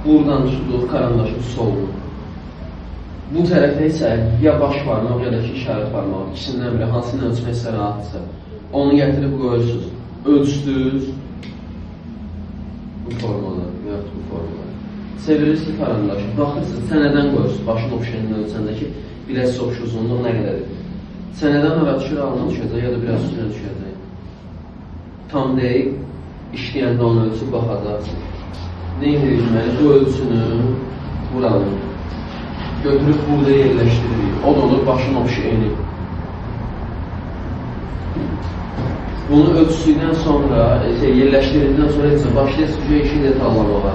Buradan tutuq karandaşın solunu. Bu tərəfdə isə ya baş barmaq, ya da ki işarət barmaq. İkisindən biri hansını ölçmək sizə rahatdırsa. Onu gətirib qoyursunuz. Ölçdünüz. Bu formada, yaxud bu formada. Çevirirsiniz karandaşı. Baxırsınız, sənədən qoyursunuz. Başın oxşayının ölçəndə ki, bilək soxş uzunluq nə qədərdir. Sənədən ara düşür, alına düşəcək, ya da biraz üstünə düşəcək. Tam deyil, işləyəndə onu ölçüb baxacaqsınız. Neyin deyilməli? Bu ölçünü buranın götürüb burada yerləşdiririk. O da olur başın oxşayını. Bunu ölçüsündən sonra, yerləşdirildikdən sonra başlayırsınız işi detallamağa.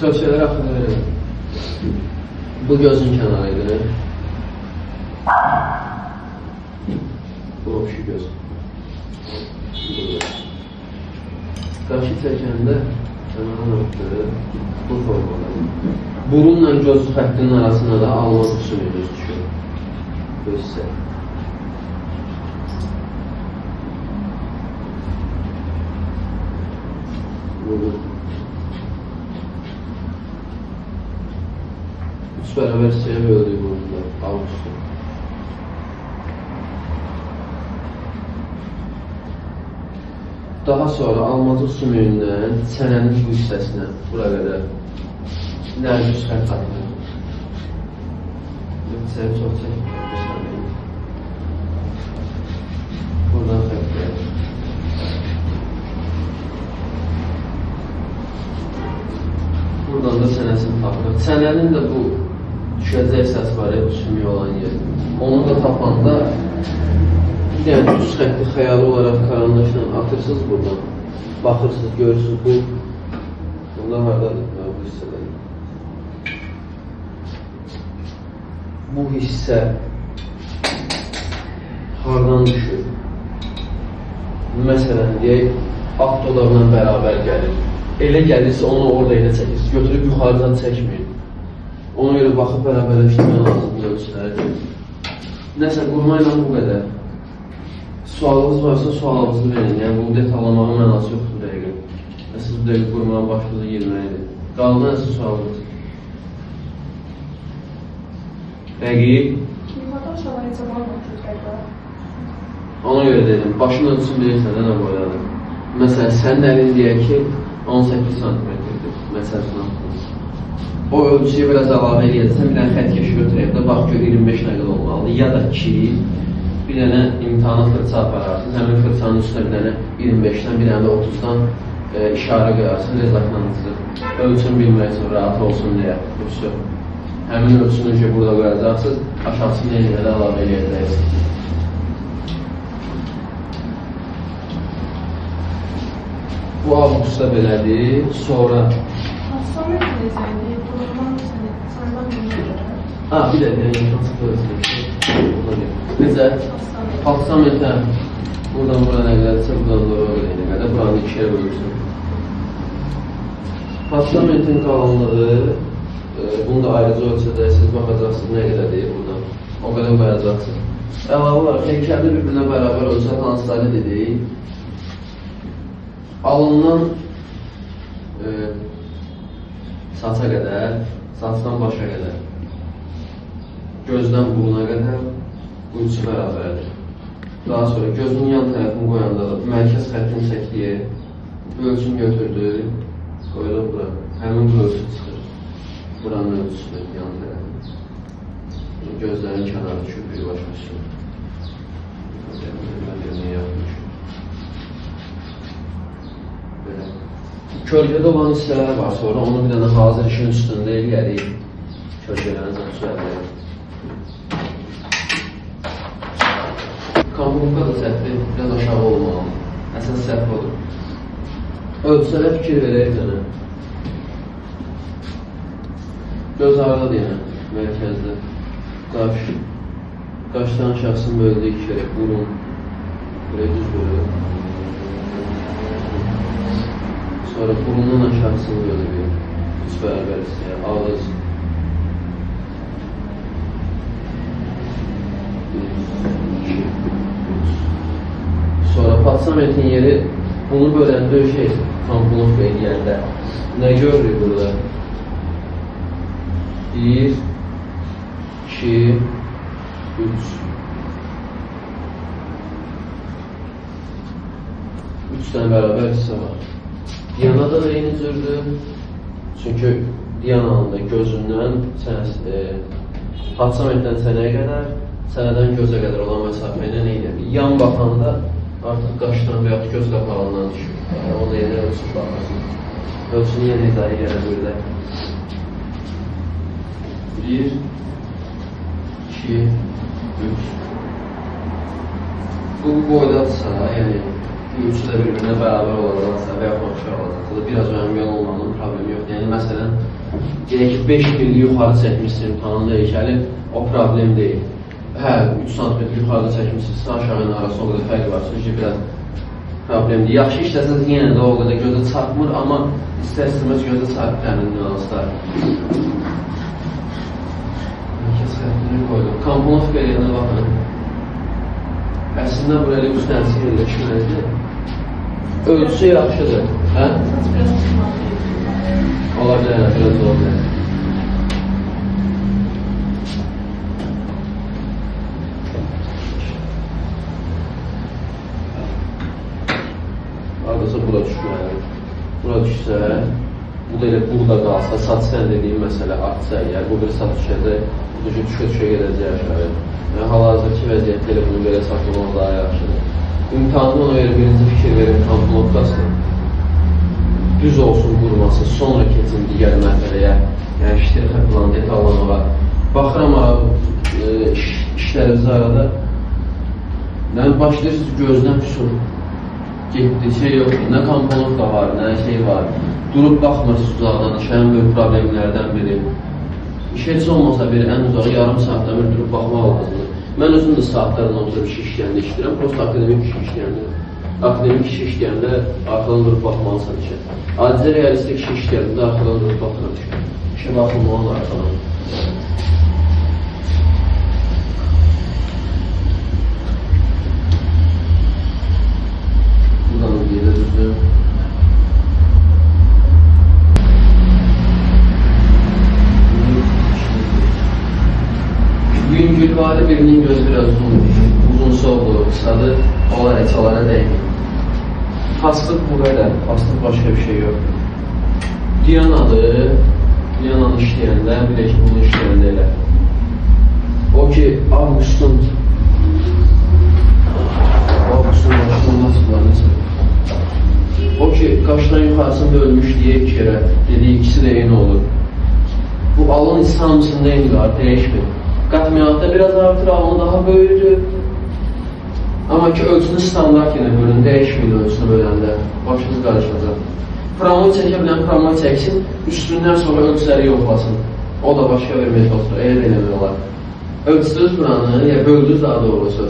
Tövsiyələr haqqında verir. Bu gözün kənarıydı. Bu oxşu göz. Qaşı çəkəndə kənarın ötürü bu formada. Burunla göz xəttinin arasında da almaz usulü göz düşür. Göz isə. Üç bərabər hissəyə böldük burada, avqustda. Daha sonra almacıq sümüyündən çənənin bu hissəsinə, bura qədər nərgiz xətt atılır. Hissəyə çox çəkir. Buradan xətt gəlir. Buradan da çənəsini tapılır. Çənənin də bu düşəcək səs var ya, bu sümüyü olan yer. Onu da tapanda yəni düz xətti xəyali olaraq karandaşla atırsınız buradan. Baxırsınız, görürsünüz bu. Bunda haradadır? Bu hissədədir. Bu hissə hardan düşür? Məsələn, deyək, alt dodaqla bərabər gəlir. Elə gəlirsə onu orada elə çəkirsiniz. Götürüb yuxarıdan çəkməyin. Ona görə baxıb bərabərləşdirmək lazımdır ölçüləri. Nəsə, qurma ilə bu qədər. Sualınız varsa sualınızı verin. Yəni, bu detallamağın mənası yoxdur dəqiqə. Siz bu dəqiqə qurmanın başlığı 20-dir. Qaldı nəsə sualınız? Dəqiq. Yuxarıda aşağıda necə bağlamışıq dəqiqə? Ona görə dedim, başın ölçüsünü bilirsən, nə boyadır? Məsələn, sənin əlin deyək ki, 18 cm-dir. Məsələn, o ölçüyə biraz əlavə edəcəksən, bir dənə xət keşi götürəyib də, bax gör 25 nəqəl olmalıdır. Ya da ki, bir dənə imtihana fırça apararsınız, həmin fırçanın üstünə bir dənə 25-dən, bir dənə də 30-dan işarə qoyarsınız, rezaklanınızı. Ölçün bilmək üçün, rahat olsun deyə. Həmin ölçünü ki, burada qoyacaqsınız, aşağısını elinə də əlavə edəcəksiniz. Bu avqustda belədir, sonra... Hastamet necədir? Doğrudan sayılan bilmiyorum. Bir də necə? Haksametə buradan bura nə qədərsə, buradan da oraya nə qədər, buranı ikiyə bölürsün. Haksametin qalınlığı, bunu da ayrıca ölçədəksiniz, baxacaqsınız nə qədər deyir buradan. O qədər qoyacaqsınız. Əlavə olaraq, heykəldə bir-birinə bərabər ölçək hansıları dedik. Alından saça qədər, saçdan başa qədər, gözdən buruna qədər bu üçü bərabərdir. Daha sonra gözün yan tərəfini qoyanda da mərkəz xəttin çəkdiyi ölçün götürdü, qoyulub bura. Həmin bu ölçü çıxır. Buranın ölçüsüdür yan tərəfini. Gözlərin kənarı düşür, bir başa düşür. Kölgədə olan hissələr var, sonra onu bir dənə hazır işin üstündə eləyərik. Kölgələrin ölçülərdir. Kampurka da səhvi biraz aşağı olmalı. Əsas səhv olur. Ölçülərə fikir verək dənə. Göz arada deyənə, mərkəzdə. Qaş. Qaşdan aşağısını böldük iki kere, burun. Buraya düz bölüyor. Sonra burundan aşağısını bölüyor. Üç bərabər hissəyə, ağız. Sonra patsametin yeri Bunu böləndə şey, komponent eləyəndə nə görürük burada? 1, 2, 3. 3 dənə bərabər hissə var. Diyanada da eyni cürdür. Çünki diyananın da gözündən patsamentdən sənəyə qədər, sənədən gözə qədər olan məsafə ilə neydir? Yan baxanda artıq qaşdan və yaxud göz qapağından düşür. Onu yenə ölçüb baxırsın. Ölçünü yenə izah edə burada. 1, 2, 3. Bu boydadsa, yəni üçü də bir-birinə bərabər olacaqsa və yaxud oxşar olacaqsa, biraz önemli olmanın problemi yoxdur. Yəni, məsələn, deyək ki, 5 milli yuxarı çəkmişsin imtahanında heykəli, o problem deyil. Hə, 3 cm yuxarıda çəkmişsinizsə, aşağının arasında o qədər fərq var, çünki biraz problemdir. Yaxşı işləsəniz, yenə də o qədər gözə çarpmır, amma istər-istəməz gözə çarpır həmin nüanslar. Kəsətini qoydum. Komponent veriyana baxın. Əslində, buraya 3 dənəsi yerləşməlidir. Ölçüsü yaxşıdır. Hə? Ola bilər, biraz ola bilər. Haradasa bura düşməlidir. Bura düşsə, bu da elə burada qalsa, saç sən dediyim məsələ artsa əgər, bu bir saç düşəcək, bu düşə gedəcək aşağıya. Hal-hazırki vəziyyətdə elə bunu belə saxlamaq daha yaxşıdır. İmtahanı ona görə birinci fikir verin, komponentlasın. Düz olsun qurması, sonra keçin digər mərhələyə, yəni ştrixə filan detallanmağa. Baxıram işlərimiz arada, başlayırsınız gözdən füsun. Getdi, şey yoxdur, nə komponent da var, nə şey var. Durub baxmırsınız uzaqdan, işlərin böyük problemlərdən biri. İş heç olmasa bir ən uzağı yarım saatdan bir durub baxmaq lazımdır. Mən özüm də saatlarla oturub iş işləyəndə işləyirəm, prosta akademik iş işləyəndə. Akademik iş işləyəndə arxadan durub baxmalısan işə. Aciz realistik iş işləyəndə arxadan durub baxıram işə. İşə baxılmalı arxadan. Buradan bir yerə düzdür. Yüngülvari birinin gözü biraz uzunsa olur, kısadır, onlar eçalara değmir. Paslıq bu qədər, paslıq başqa bir şey yoxdur. Diyananı işləyəndə, bir də ki, bunu işləyəndə elə. O ki, Avqustun başından nasıl? O ki, qaşdan yuxarısını bölmüş deyə iki kere, dediği ikisi de eyni olur. Bu alın hamısında eyni var, değişmir. Qatmiyyatda biraz artır, alın daha böyüdür. Amma ki, ölçünü standart yenə bölün, değişmir ölçünü böləndə. Başınız qarışacaq. Pramoy çəkə bilən pramoy çəksin, üstündən sonra ölçüləri yoxlasın. O da başqa bir metoddur, elə eləmək olar. Ölçdünüz buranı, ya böldünüz daha doğrusu.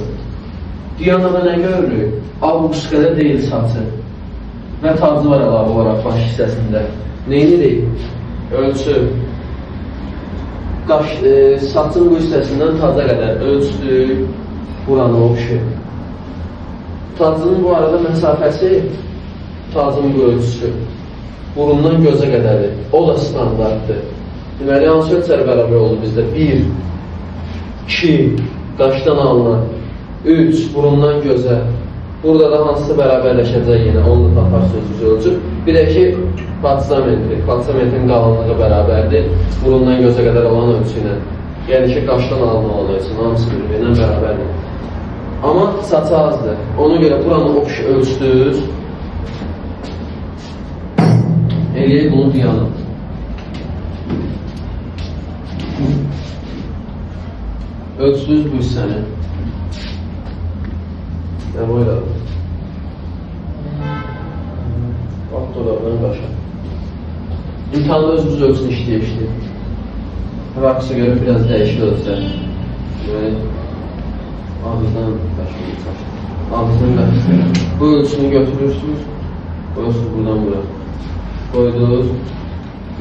Diyanada nə görürük? Avqust qədər deyil saçı. Və tacı var əlavə olaraq baş hissəsində. Neyini deyil? Ölçü. Saçın bu hissəsindən taca qədər ölçdük, buranı oxşu. Tacının bu arada məsafəsi, tacın bu ölçüsü. Burundan gözə qədərdir. O da standartdır. Deməli, hansı ölçülər bərabər oldu bizdə? 1, 2, qaşdan alınan, 3, burundan gözə. Burada da hansısı bərabərləşəcək yenə, onu da tapar sözümüzü ölçüb. Bir də ki, patsamentrin qalınlığı bərabərdir. Burundan gözə qədər olan ölçü ilə. Yəni ki, qaşdan alınan olan ölçü, hamısı bir-birindən bərabərdir. Amma saçı azdır. Ona görə buranı ölçdünüz. Eləyək bunu diyanı. Ölçdünüz bu hissəni. Nə boyladım? Alt dolardan qaşa. İmtihanda özümüz ölçünü işləyib. Vaksı görə biraz dəyişik ölçülər. Yəni, ağızdan qaşınır. Ağızdan qaşınır. Bu ölçünü götürürsünüz. Qoyursunuz buradan bura. Qoydunuz.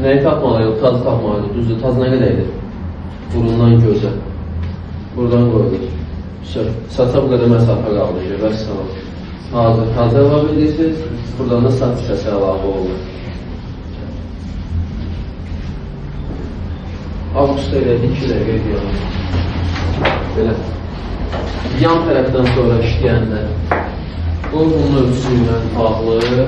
Nəyi tapmalıyıq? Tazı tapmalıyıq. Düzdür, taz nə qədərdir? Burundan gözə. Buradan qoydunuz. Saça bu qədər məsafə qaldı. Vəssalam. Hazır taze əlavə edirsiniz. Buradan da saç hissəsi əlavə olur. Avqustda elədik 2 dəqiqə ediyorum. Belə. Yan tərəfdən sonra işləyəndə bu bunun ölçüsü ilə bağlı.